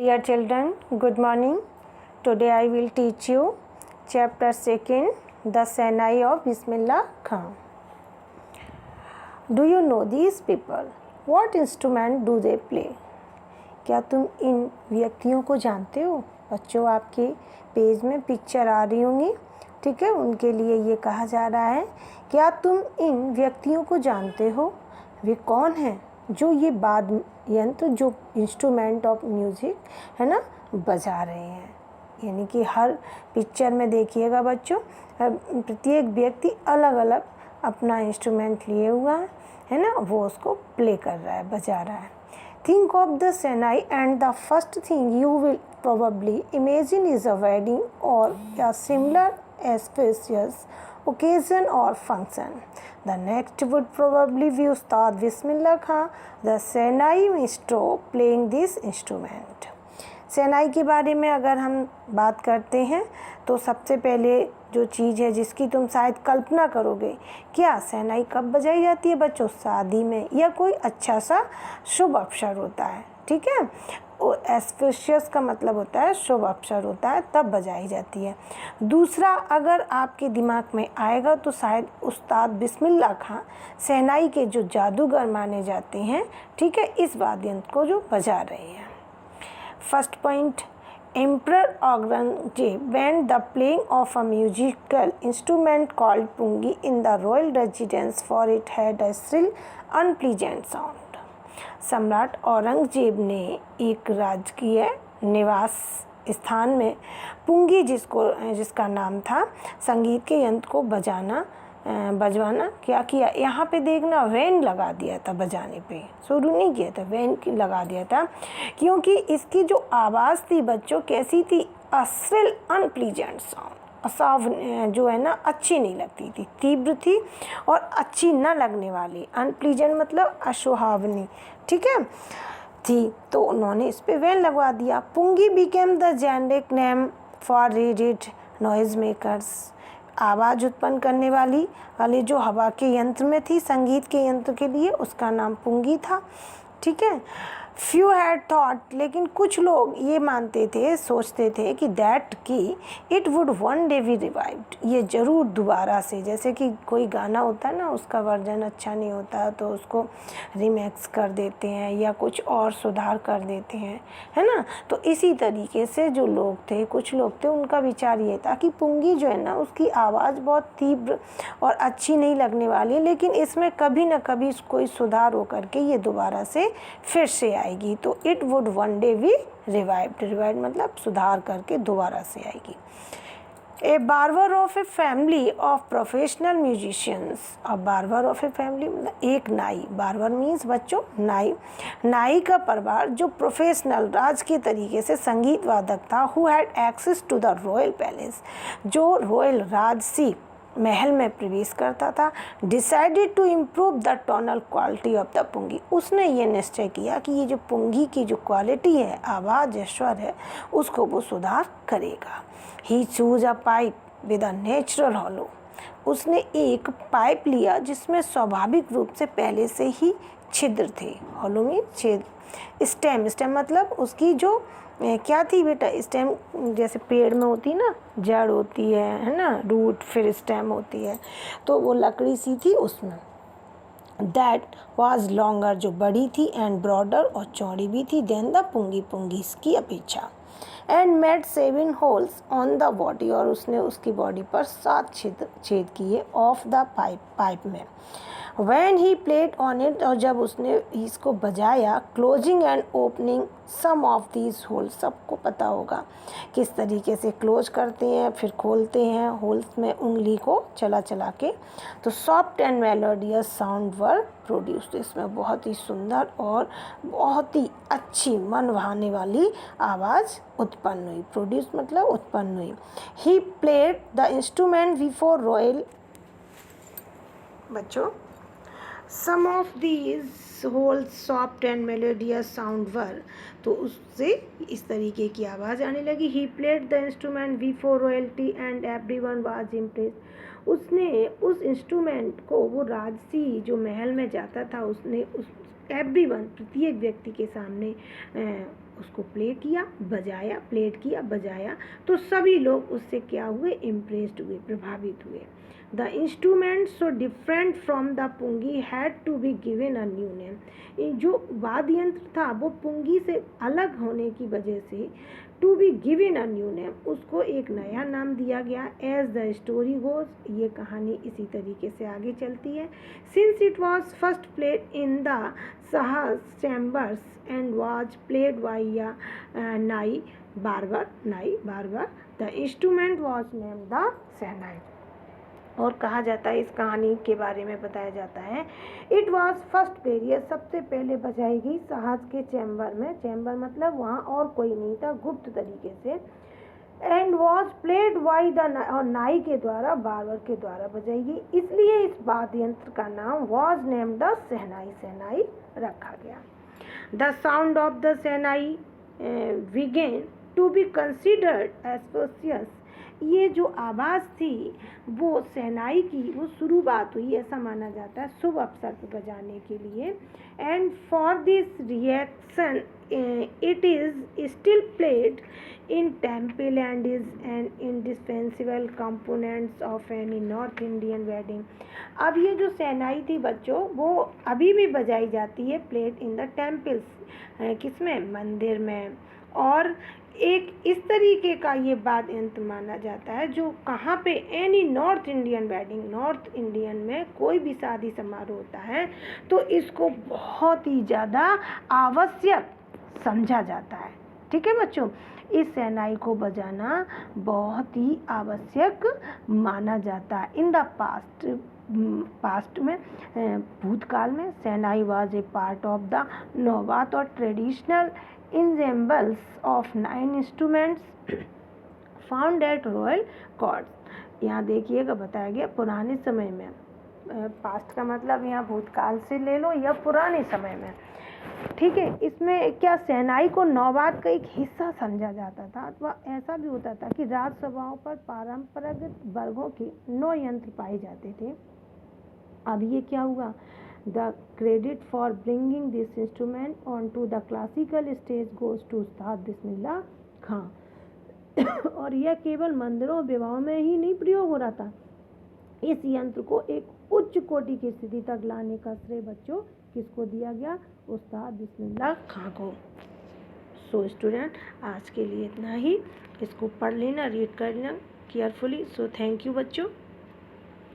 Dear children, good morning. Today I will teach you chapter 2, The Senai of Bismillah Khan. Do you know these people? What instrument do they play? क्या तुम इन व्यक्तियों को जानते हो? बच्चों, आपके page में पिक्चर आ रही होंगी, ठीक है। उनके लिए ये कहा जा रहा है, क्या तुम इन व्यक्तियों को जानते हो? वे कौन हैं जो ये वाद्य यंत्र, जो इंस्ट्रूमेंट ऑफ म्यूज़िक है ना, बजा रहे हैं। यानी कि हर पिक्चर में देखिएगा बच्चों, प्रत्येक व्यक्ति अलग अलग अपना इंस्ट्रूमेंट लिए हुआ है ना, वो उसको प्ले कर रहा है, बजा रहा है। Think of the Senai and the first thing you will probably imagine is a wedding or a similar auspicious occasion or function. The next would probably be Ustad Bismillah Khan, the Senai maestro, playing this instrument. Shehnai के बारे में अगर हम बात करते हैं तो सबसे पहले जो चीज़ है जिसकी तुम शायद कल्पना करोगे, क्या सेनाई कब बजाई जाती है बच्चों? शादी में या कोई अच्छा सा शुभ अवसर होता है, ठीक है। एस्पिशियस का मतलब होता है शुभ अवसर होता है, तब बजाई जाती है। दूसरा अगर आपके दिमाग में आएगा तो शायद उस्ताद बिस्मिल्लाह खां सेनाई के जो जादूगर माने जाते हैं, ठीक है, इस वाद्य यंत्र को जो बजा रहे हैं। First point, Emperor Aurangzeb banned the playing of a musical instrument called pungi in the royal residence for it had a shrill, unpleasant sound. सम्राट औरंगजेब ने एक राजकीय निवास स्थान में पुंगी, जिसका नाम था, संगीत के यंत्र को बजवाना क्या किया? यहाँ पे देखना, वैन लगा दिया था बजाने पे, शुरू नहीं किया था, वैन लगा दिया था, क्योंकि इसकी जो आवाज़ थी बच्चों कैसी थी? अश्रिल, अनप्लीजेंट साउंड, असाव जो है ना, अच्छी नहीं लगती थी, तीव्र थी और अच्छी न लगने वाली। अनप्लीजेंट मतलब अशुहावनी, ठीक है, थी, तो उन्होंने इस पे वैन लगवा दिया। Pungi became the generic name for reeded noise makers, आवाज़ उत्पन्न करने वाली जो हवा के यंत्र में थी, संगीत के यंत्र के लिए, उसका नाम पुंगी था, ठीक है। फ्यू हैड थॉट, लेकिन कुछ लोग ये मानते थे, सोचते थे कि दैट कि it would one day be revived, ये ज़रूर दोबारा से, जैसे कि कोई गाना होता है ना, उसका वर्जन अच्छा नहीं होता तो उसको रिमिक्स कर देते हैं या कुछ और सुधार कर देते हैं, है ना। तो इसी तरीके से जो लोग थे, कुछ लोग थे, उनका विचार ये था कि पुंगी जो है ना, उसकी आवाज़ बहुत तीव्र और अच्छी नहीं लगने वाली, लेकिन इसमें कभी ना कभी कोई सुधार होकर के ये दोबारा से फिर से आएगी, तो it would one day be revived मतलब सुधार करके दोबारा से आएगी। A barber of a family of professional musicians, अब बार्बर ऑफ ए फैमिली मतलब एक नाई, बार्बर मीन्स बच्चों नाई का परिवार जो प्रोफेशनल राजकीय तरीके से संगीत वादक था, who had access to the royal palace, जो रॉयल राजसी महल में प्रवेश करता था, decided to improve the tonal quality of the pungi, उसने ये निश्चय किया कि ये जो पुंगी की जो क्वालिटी है, आवाज़, स्वर है, उसको वो सुधार करेगा। He choose a pipe with a natural hollow, उसने एक पाइप लिया जिसमें स्वाभाविक रूप से पहले से ही छिद्र थे। हॉलो में छेद। स्टेम मतलब उसकी जो क्या थी बेटा? स्टेम जैसे पेड़ में होती है ना, जड़ होती है ना, रूट, फिर स्टेम होती है, तो वो लकड़ी सी थी उसमें। दैट वाज लॉन्गर, जो बड़ी थी, एंड ब्रॉडर, और चौड़ी भी थी, देन द पुंगी की अपेक्षा। And made 7 holes on the body, और उसने उसकी बॉडी पर 7 छेद किए ऑफ द पाइप में। When he played on it, और जब उसने इसको बजाया, closing and opening some of these holes, सबको पता होगा किस तरीके से क्लोज करते हैं फिर खोलते हैं होल्स में उंगली को चला के, तो soft and melodious sound were produced, इसमें बहुत ही सुंदर और बहुत ही अच्छी मन भाने वाली आवाज़ उत्पन्न हुई। प्रोड्यूस मतलब उत्पन्न हुई। He played the instrument before royal, बच्चों, some of these hole soft and melodious sound were, तो उससे इस तरीके की आवाज़ आने लगी। He played the instrument before royalty and everyone was impressed, उसने उस इंस्ट्रूमेंट को, वो राजसी जो महल में जाता था, उसने उस एवरीवन प्रत्येक व्यक्ति के सामने उसको प्ले किया, बजाया, प्लेड किया, बजाया, तो सभी लोग उससे क्या हुए, इम्प्रेस्ड हुए, प्रभावित हुए। The instrument so different from the pungi had to be given a new name. जो वाद्य यंत्र था वो पुंगी से अलग होने की वजह से to be given a new name, उसको एक नया नाम दिया गया। एज द स्टोरी गोज, ये कहानी इसी तरीके से आगे चलती है। Since it was first played in the shah's chambers and was played by nai barber, the instrument was name the shehnai. और कहा जाता है, इस कहानी के बारे में बताया जाता है, इट वॉज फर्स्ट प्लेड, ये सबसे पहले बजाई गई सहज के चैम्बर में, चैम्बर मतलब वहाँ और कोई नहीं था, गुप्त तरीके से। And was played by the, और नाई के द्वारा, बारबर के द्वारा बजाई गई, इसलिए इस वाद्य यंत्र का नाम was name the shehnai, shehnai रखा गया। The sound of the shehnai began to be considered auspicious, ये जो आवाज़ थी वो शहनाई की वो शुरुआत हुई, ऐसा माना जाता है शुभ अवसर पर बजाने के लिए। And for this reaction it is still played in temple and is an indispensable components of any north Indian wedding. अब ये जो शहनाई थी बच्चों, वो अभी भी बजाई जाती है, प्लेड इन द टेम्पल्स, किसमें, मंदिर में। और एक इस तरीके का ये वाद्य यंत्र माना जाता है जो कहाँ पे, any north Indian wedding, north Indian में कोई भी शादी समारोह होता है तो इसको बहुत ही ज़्यादा आवश्यक समझा जाता है। ठीक है बच्चों, इस शहनाई को बजाना बहुत ही आवश्यक माना जाता है। इन द पास्ट में, भूतकाल में, shehnai was a part of the naubat और traditional ensembles of 9 instruments found at royal courts। यहाँ देखिएगा बताया गया पुराने समय में, पास्ट का मतलब यहाँ भूतकाल से ले लो या पुराने समय में, ठीक है। इसमें क्या, शहनाई को नौबात का एक हिस्सा समझा जाता था, अथवा ऐसा भी होता था कि राजसभाओं पर पारंपरिक वर्गों के 9 यंत्र पाए जाते थे। अब ये क्या हुआ, The credit for bringing this instrument onto the classical stage goes to उस्ताद बिस्मिल्लाह खां। और यह केवल मंदिरों विवाहों में ही नहीं प्रयोग हो रहा था, इस यंत्र को एक उच्च कोटि की स्थिति तक लाने का श्रेय बच्चों किसको दिया गया, उस्ताद बिस्मिल्लाह खां को। सो स्टूडेंट, आज के लिए इतना ही, इसको पढ़ लेना, रीड कर लेना केयरफुली। सो थैंक यू बच्चों।